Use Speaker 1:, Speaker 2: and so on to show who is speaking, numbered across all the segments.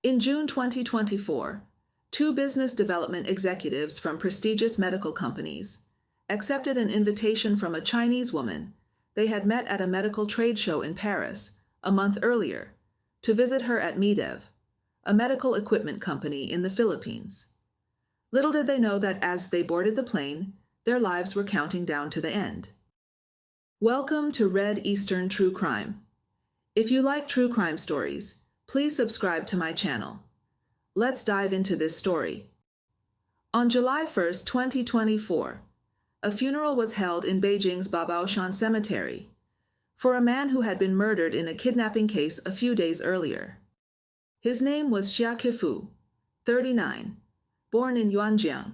Speaker 1: In June 2024, two business development executives from prestigious medical companies accepted an invitation from a Chinese woman they had met at a medical trade show in Paris a month earlier to visit her at Medev, a medical equipment company in the Philippines. Little did they know that as they boarded the plane, their lives were counting down to the end. Welcome to Red Eastern True Crime. If you like true crime stories, please subscribe to my channel. Let's dive into this story. On July 1st, 2024, a funeral was held in Beijing's Babaoshan Cemetery for a man who had been murdered in a kidnapping case a few days earlier. His name was Xia Kefu, 39, born in Yuanjiang,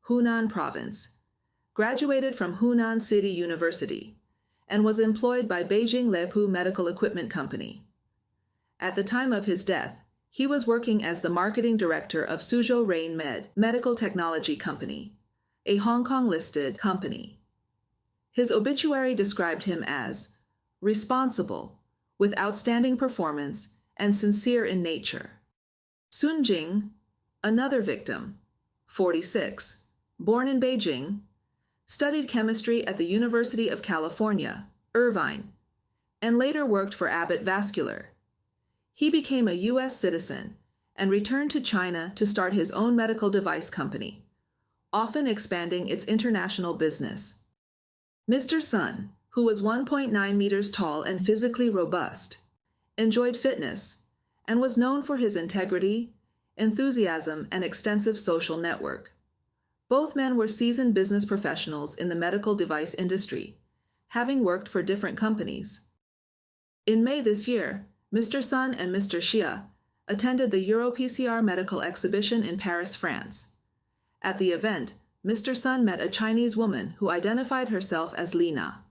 Speaker 1: Hunan Province, graduated from Hunan City University, and was employed by Beijing Lepu Medical Equipment Company. At the time of his death, he was working as the marketing director of Suzhou Rain Medical Technology Company, a Hong Kong-listed company. His obituary described him as responsible, with outstanding performance, and sincere in nature. Sun Jing, another victim, 46, born in Beijing, studied chemistry at the University of California, Irvine, and later worked for Abbott Vascular. He became a U.S. citizen and returned to China to start his own medical device company, often expanding its international business. Mr. Sun, who was 1.9 meters tall and physically robust, enjoyed fitness, and was known for his integrity, enthusiasm, and extensive social network. Both men were seasoned business professionals in the medical device industry, having worked for different companies. In May this year, Mr. Sun and Mr. Xia attended the EuroPCR medical exhibition in Paris, France. At the event, Mr. Sun met a Chinese woman who identified herself as Lina,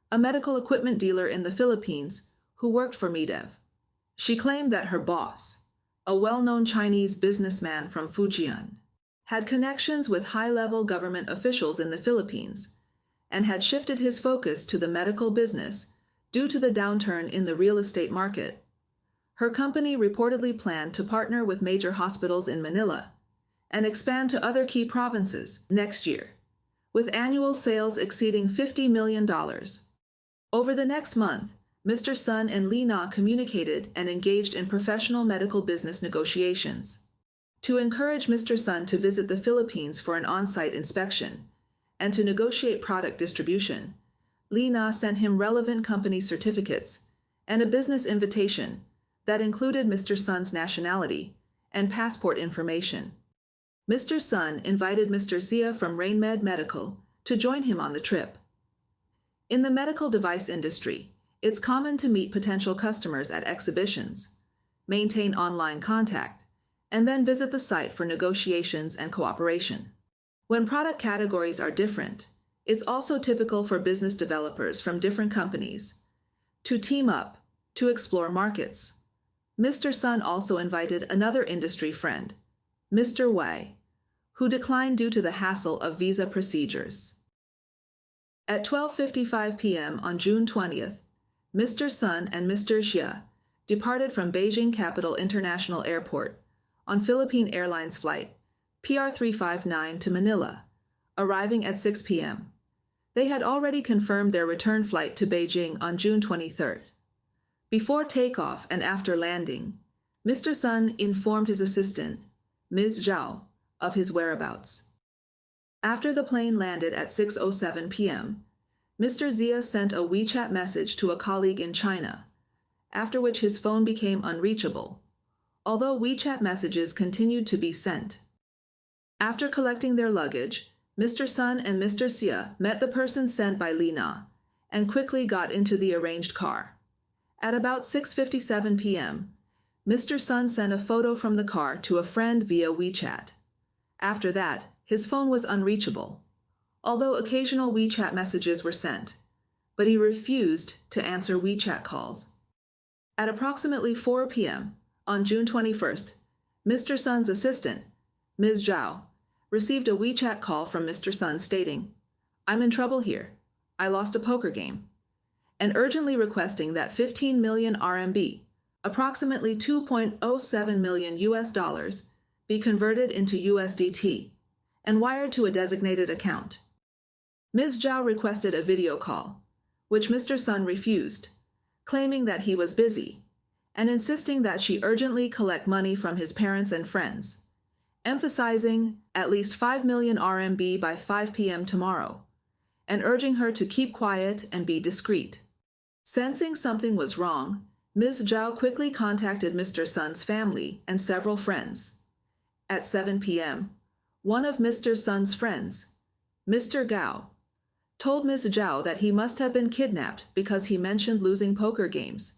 Speaker 1: a medical equipment dealer in the Philippines who worked for Medev. She claimed that her boss, a well-known Chinese businessman from Fujian, had connections with high-level government officials in the Philippines and had shifted his focus to the medical business due to the downturn in the real estate market. Her company reportedly planned to partner with major hospitals in Manila and expand to other key provinces next year, with annual sales exceeding $50 million. Over the next month, Mr. Sun and Li Na communicated and engaged in professional medical business negotiations. To encourage Mr. Sun to visit the Philippines for an on-site inspection and to negotiate product distribution, Li Na sent him relevant company certificates and a business invitation that included Mr. Sun's nationality and passport information. Mr. Sun invited Mr. Xia from RainMed Medical to join him on the trip. In the medical device industry, it's common to meet potential customers at exhibitions, maintain online contact, and then visit the site for negotiations and cooperation. When product categories are different, it's also typical for business developers from different companies to team up to explore markets. Mr. Sun also invited another industry friend, Mr. Wei, who declined due to the hassle of visa procedures. At 12:55 p.m. on June 20th, Mr. Sun and Mr. Xia departed from Beijing Capital International Airport on Philippine Airlines flight PR359 to Manila, arriving at 6 p.m. They had already confirmed their return flight to Beijing on June 23rd. Before takeoff and after landing, Mr. Sun informed his assistant, Ms. Zhao, of his whereabouts. After the plane landed at 6:07 p.m., Mr. Xia sent a WeChat message to a colleague in China, after which his phone became unreachable, although WeChat messages continued to be sent. After collecting their luggage, Mr. Sun and Mr. Xia met the person sent by Li Na and quickly got into the arranged car. At about 6:57 p.m., Mr. Sun sent a photo from the car to a friend via WeChat. After that, his phone was unreachable, although occasional WeChat messages were sent, but he refused to answer WeChat calls. At approximately 4 p.m. on June 21st, Mr. Sun's assistant, Ms. Zhao, received a WeChat call from Mr. Sun stating, "I'm in trouble here. I lost a poker game," and urgently requesting that 15 million RMB, approximately 2.07 million US dollars, be converted into USDT and wired to a designated account. Ms. Zhao requested a video call, which Mr. Sun refused, claiming that he was busy, and insisting that she urgently collect money from his parents and friends, emphasizing at least 5 million RMB by 5 p.m. tomorrow, and urging her to keep quiet and be discreet. Sensing something was wrong, Ms. Zhao quickly contacted Mr. Sun's family and several friends. At 7 p.m., one of Mr. Sun's friends, Mr. Gao, told Ms. Zhao that he must have been kidnapped because he mentioned losing poker games,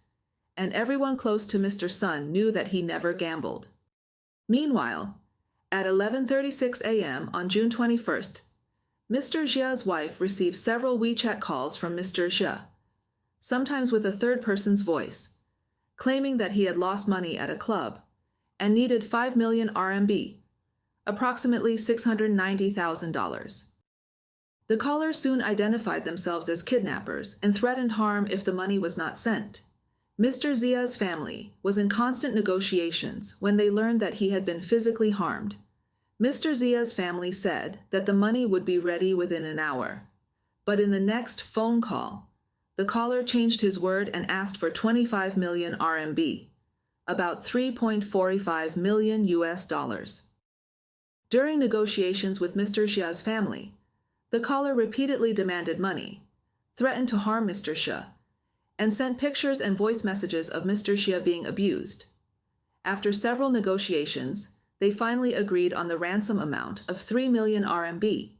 Speaker 1: and everyone close to Mr. Sun knew that he never gambled. Meanwhile, at 11:36 a.m. on June 21st, Mr. Jia's wife received several WeChat calls from Mr. Jia, sometimes with a third person's voice, claiming that he had lost money at a club and needed 5 million RMB, approximately $690,000. The callers soon identified themselves as kidnappers and threatened harm if the money was not sent. Mr. Zia's family was in constant negotiations when they learned that he had been physically harmed. Mr. Zia's family said that the money would be ready within an hour, but in the next phone call, the caller changed his word and asked for 25 million RMB, about 3.45 million US dollars. During negotiations with Mr. Xia's family, the caller repeatedly demanded money, threatened to harm Mr. Xia, and sent pictures and voice messages of Mr. Xia being abused. After several negotiations, they finally agreed on the ransom amount of 3 million RMB,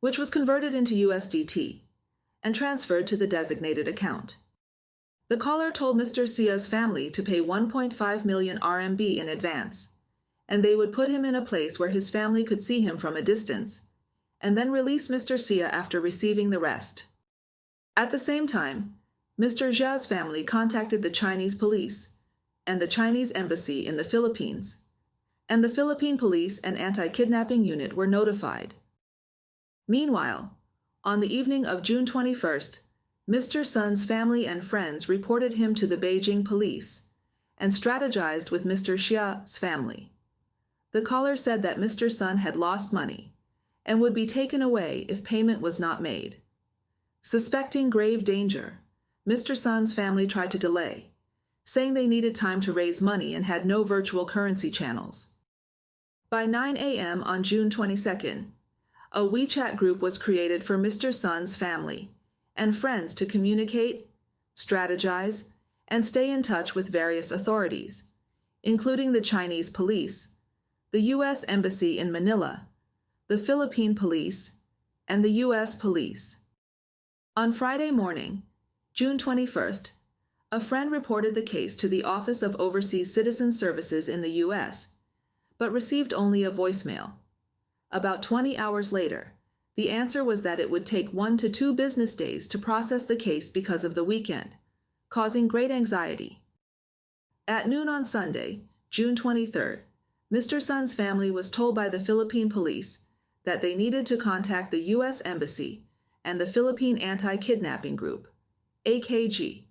Speaker 1: which was converted into USDT and transferred to the designated account. The caller told Mr. Xia's family to pay 1.5 million RMB in advance, and they would put him in a place where his family could see him from a distance, and then release Mr. Xia after receiving the rest. At the same time, Mr. Zhao's family contacted the Chinese police and the Chinese embassy in the Philippines, and the Philippine police and anti-kidnapping unit were notified. Meanwhile, on the evening of June 21st, Mr. Sun's family and friends reported him to the Beijing police and strategized with Mr. Xia's family. The caller said that Mr. Sun had lost money and would be taken away if payment was not made. Suspecting grave danger, Mr. Sun's family tried to delay, saying they needed time to raise money and had no virtual currency channels. By 9 a.m. on June 22nd, a WeChat group was created for Mr. Sun's family and friends to communicate, strategize, and stay in touch with various authorities, including the Chinese police, the U.S. Embassy in Manila, the Philippine police, and the U.S. police. On Friday morning, June 21st, a friend reported the case to the Office of Overseas Citizen Services in the U.S., but received only a voicemail. About 20 hours later, the answer was that it would take 1 to 2 business days to process the case because of the weekend, causing great anxiety. At noon on Sunday, June 23rd, Mr. Sun's family was told by the Philippine police that they needed to contact the U.S. Embassy and the Philippine Anti-Kidnapping Group, AKG.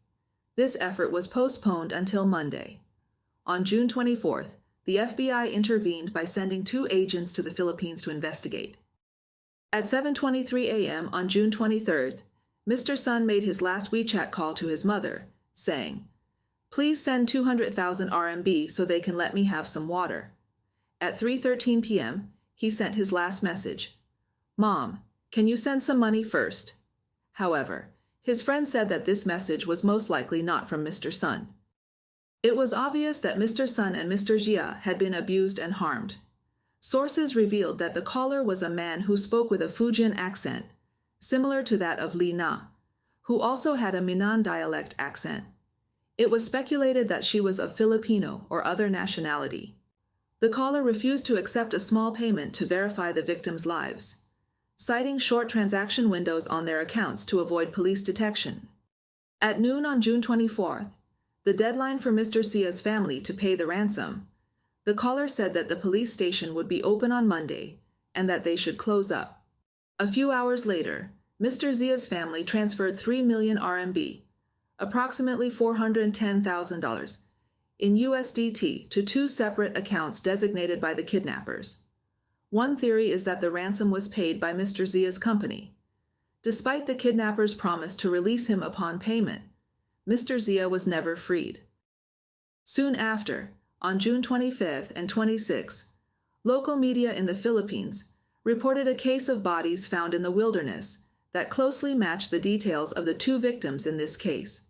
Speaker 1: This effort was postponed until Monday. On June 24th, the FBI intervened by sending 2 agents to the Philippines to investigate. At 7:23 a.m. on June 23rd, Mr. Sun made his last WeChat call to his mother, saying, "Please send 200,000 RMB so they can let me have some water." At 3:13 p.m., he sent his last message, "Mom, can you send some money first?" However, his friend said that this message was most likely not from Mr. Sun. It was obvious that Mr. Sun and Mr. Jia had been abused and harmed. Sources revealed that the caller was a man who spoke with a Fujian accent, similar to that of Li Na, who also had a Minnan dialect accent. It was speculated that she was of Filipino or other nationality. The caller refused to accept a small payment to verify the victims' lives, citing short transaction windows on their accounts to avoid police detection. At noon on June 24th, the deadline for Mr. Xia's family to pay the ransom, the caller said that the police station would be open on Monday and that they should close up. A few hours later, Mr. Xia's family transferred 3 million RMB, approximately $410,000, in USDT to two separate accounts designated by the kidnappers. One theory is that the ransom was paid by Mr. Zia's company. Despite the kidnappers' promise to release him upon payment, Mr. Zia was never freed. Soon after, on June 25th and 26th, local media in the Philippines reported a case of bodies found in the wilderness that closely matched the details of the two victims in this case.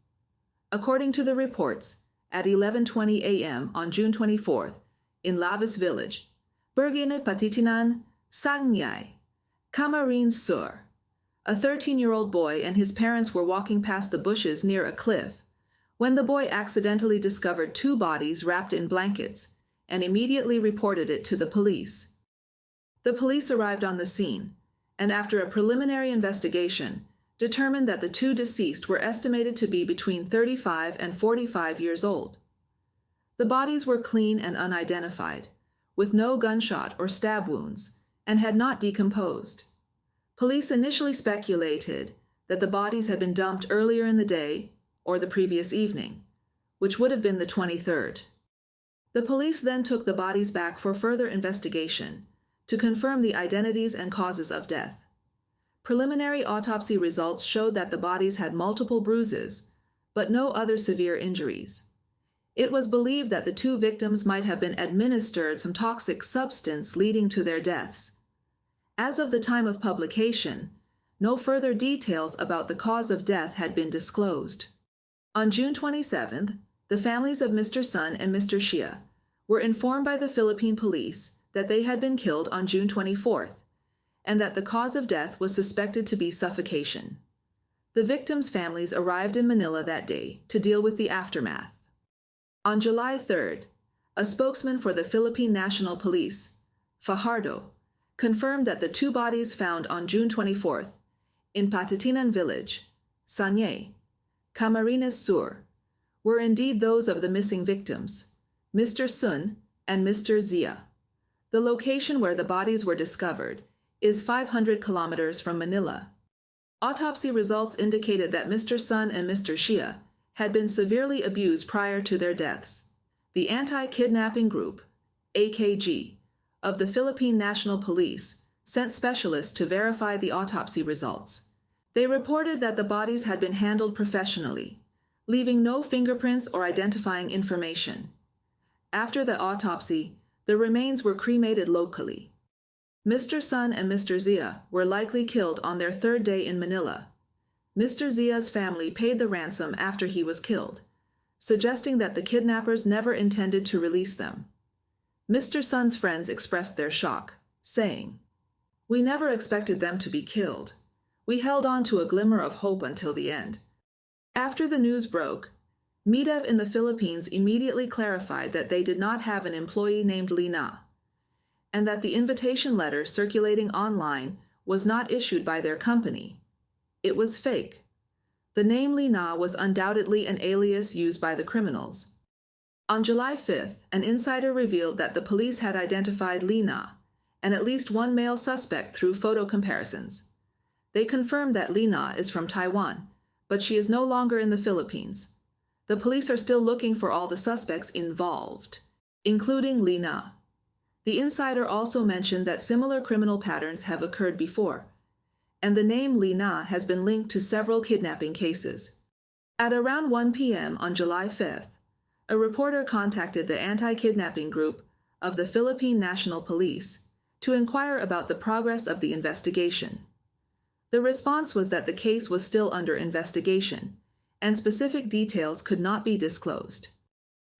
Speaker 1: According to the reports, at 11:20 a.m. on June 24th, in Lavis village, Bergine Patitinan, Sangyay, Camarines Sur, a 13-year-old boy and his parents were walking past the bushes near a cliff when the boy accidentally discovered two bodies wrapped in blankets and immediately reported it to the police. The police arrived on the scene, and after a preliminary investigation, determined that the two deceased were estimated to be between 35 and 45 years old. The bodies were clean and unidentified, with no gunshot or stab wounds, and had not decomposed. Police initially speculated that the bodies had been dumped earlier in the day or the previous evening, which would have been the 23rd. The police then took the bodies back for further investigation to confirm the identities and causes of death. Preliminary autopsy results showed that the bodies had multiple bruises, but no other severe injuries. It was believed that the two victims might have been administered some toxic substance leading to their deaths. As of the time of publication, no further details about the cause of death had been disclosed. On June 27th, the families of Mr. Sun and Mr. Xia were informed by the Philippine police that they had been killed on June 24th, and that the cause of death was suspected to be suffocation. The victims' families arrived in Manila that day to deal with the aftermath. On July 3rd, a spokesman for the Philippine National Police, Fajardo, confirmed that the two bodies found on June 24th in Patitinan village, Sanyay, Camarines Sur, were indeed those of the missing victims, Mr. Sun and Mr. Zia. The location where the bodies were discovered is 500 kilometers from Manila. Autopsy results indicated that Mr. Sun and Mr. Xia had been severely abused prior to their deaths. The Anti-Kidnapping Group, AKG, of the Philippine National Police sent specialists to verify the autopsy results. They reported that the bodies had been handled professionally, leaving no fingerprints or identifying information. After the autopsy, the remains were cremated locally. Mr. Sun and Mr. Zia were likely killed on their third day in Manila. Mr. Zia's family paid the ransom after he was killed, suggesting that the kidnappers never intended to release them. Mr. Sun's friends expressed their shock, saying, "We never expected them to be killed. We held on to a glimmer of hope until the end." After the news broke, MIDEV in the Philippines immediately clarified that they did not have an employee named Lina, and that the invitation letter circulating online was not issued by their company. It was fake. The name Lina was undoubtedly an alias used by the criminals. On July 5th, an insider revealed that the police had identified Lina and at least one male suspect through photo comparisons. They confirmed that Lina is from Taiwan, but she is no longer in the Philippines. The police are still looking for all the suspects involved, including Lina. The insider also mentioned that similar criminal patterns have occurred before, and the name Lina has been linked to several kidnapping cases. At around 1 p.m. on July 5th, a reporter contacted the Anti-Kidnapping Group of the Philippine National Police to inquire about the progress of the investigation. The response was that the case was still under investigation, and specific details could not be disclosed.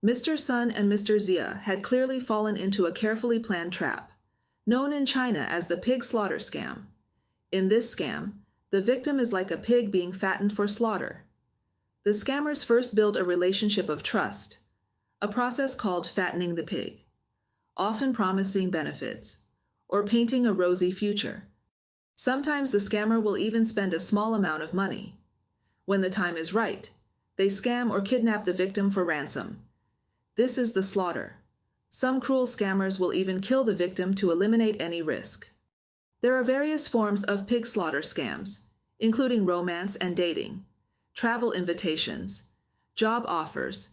Speaker 1: Mr. Sun and Mr. Zia had clearly fallen into a carefully planned trap, known in China as the pig slaughter scam. In this scam, the victim is like a pig being fattened for slaughter. The scammers first build a relationship of trust, a process called fattening the pig, often promising benefits, or painting a rosy future. Sometimes the scammer will even spend a small amount of money. When the time is right, they scam or kidnap the victim for ransom. This is the slaughter. Some cruel scammers will even kill the victim to eliminate any risk. There are various forms of pig slaughter scams, including romance and dating, travel invitations, job offers,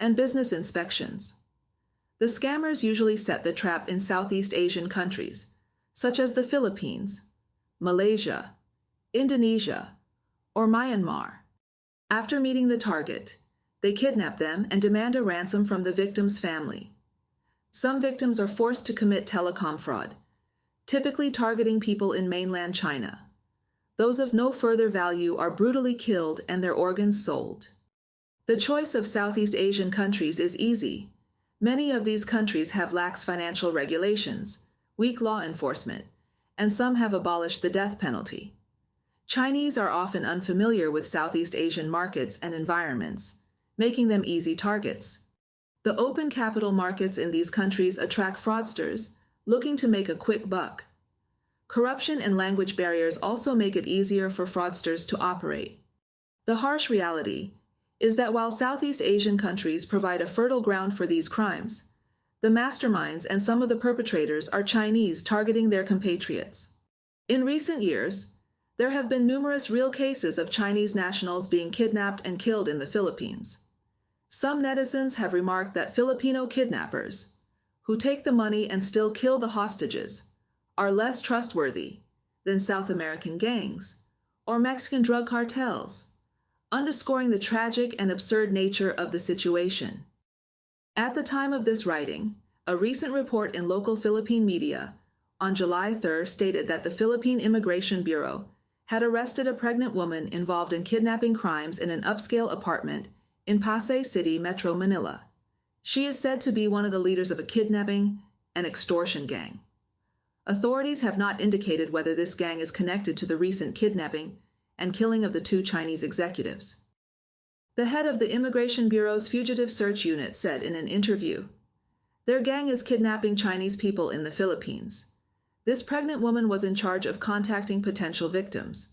Speaker 1: and business inspections. The scammers usually set the trap in Southeast Asian countries, such as the Philippines, Malaysia, Indonesia, or Myanmar. After meeting the target, they kidnap them and demand a ransom from the victim's family. Some victims are forced to commit telecom fraud, typically targeting people in mainland China. Those of no further value are brutally killed and their organs sold. The choice of Southeast Asian countries is easy. Many of these countries have lax financial regulations, weak law enforcement, and some have abolished the death penalty. Chinese are often unfamiliar with Southeast Asian markets and environments, making them easy targets. The open capital markets in these countries attract fraudsters looking to make a quick buck. Corruption and language barriers also make it easier for fraudsters to operate. The harsh reality is that while Southeast Asian countries provide a fertile ground for these crimes, the masterminds and some of the perpetrators are Chinese targeting their compatriots. In recent years, there have been numerous real cases of Chinese nationals being kidnapped and killed in the Philippines. Some netizens have remarked that Filipino kidnappers, who take the money and still kill the hostages, are less trustworthy than South American gangs or Mexican drug cartels, underscoring the tragic and absurd nature of the situation. At the time of this writing, a recent report in local Philippine media on July 3rd stated that the Philippine Immigration Bureau had arrested a pregnant woman involved in kidnapping crimes in an upscale apartment in Pasay City, Metro Manila. She is said to be one of the leaders of a kidnapping and extortion gang. Authorities have not indicated whether this gang is connected to the recent kidnapping and killing of the two Chinese executives. The head of the Immigration Bureau's Fugitive Search Unit said in an interview, "Their gang is kidnapping Chinese people in the Philippines. This pregnant woman was in charge of contacting potential victims.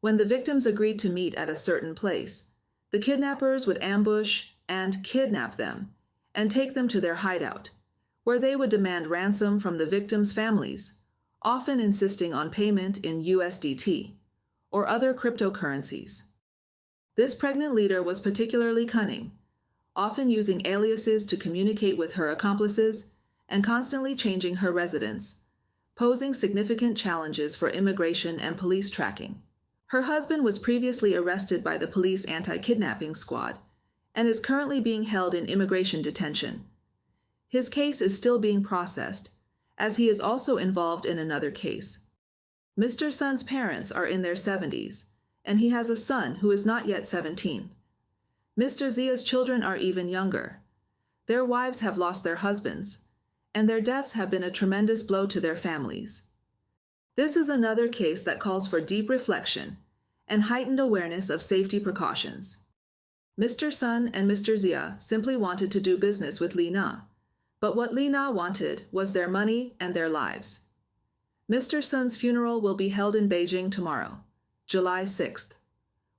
Speaker 1: When the victims agreed to meet at a certain place, the kidnappers would ambush and kidnap them and take them to their hideout, where they would demand ransom from the victims' families, often insisting on payment in USDT or other cryptocurrencies. This pregnant leader was particularly cunning, often using aliases to communicate with her accomplices and constantly changing her residence, posing significant challenges for immigration and police tracking. Her husband was previously arrested by the police anti-kidnapping squad and is currently being held in immigration detention. His case is still being processed, as he is also involved in another case. Mr. Sun's parents are in their 70s, and he has a son who is not yet 17. Mr. Zia's children are even younger. Their wives have lost their husbands, and their deaths have been a tremendous blow to their families. This is another case that calls for deep reflection and heightened awareness of safety precautions. Mr. Sun and Mr. Zia simply wanted to do business with Li Na, but what Li Na wanted was their money and their lives. Mr. Sun's funeral will be held in Beijing tomorrow, July 6th.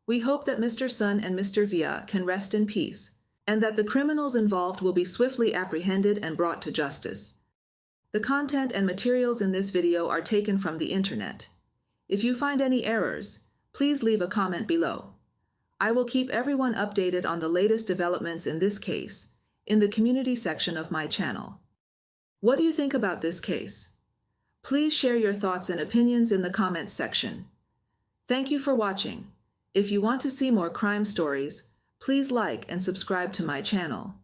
Speaker 1: We hope that Mr. Sun and Mr. Via can rest in peace, and that the criminals involved will be swiftly apprehended and brought to justice. The content and materials in this video are taken from the internet. If you find any errors, please leave a comment below. I will keep everyone updated on the latest developments in this case in the community section of my channel. What do you think about this case? Please share your thoughts and opinions in the comments section. Thank you for watching. If you want to see more crime stories, please like and subscribe to my channel.